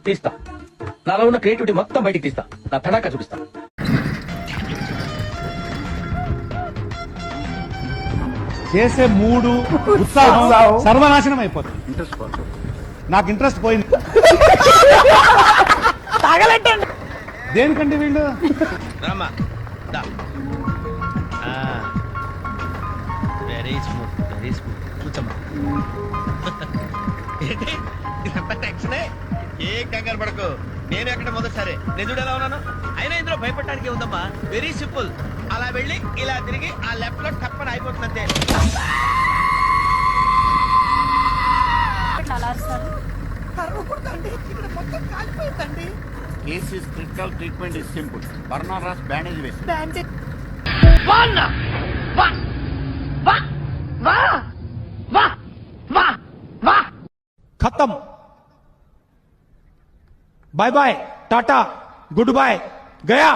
తీస్తా. నాలో ఉన్న క్రియేటివిటీ మొత్తం బయటికి తీస్తా. నా తడాకా చూపిస్తా. చేసే మూడు ఉత్సాహం సర్వనాశనం అయిపోతుంది. నాకు ఇంట్రెస్ట్ పోయింది. దేనికండి వీళ్ళు వెరీ స్మూత్ కూర్చోమ్మా. ఏంటి ఇదంతా టెన్షనే? ఏం కంగారు పడకు, నేను ఎక్కడ మొదటిసారి నేను చూడు ఎలా ఉన్నాను. అయినా ఇందులో భయపడటానికి ఉందమ్మా, వెరీ సింపుల్. అలా వెళ్ళి ఇలా తిరిగి ఆ లెఫ్ట్ లో టప్పని అయిపోతుంది అంతే. Case is critical, treatment is simple. బర్నర్ రాస్ బ్యాండేజ్ వేసి खत्म. Bye bye, tata, goodbye, गया.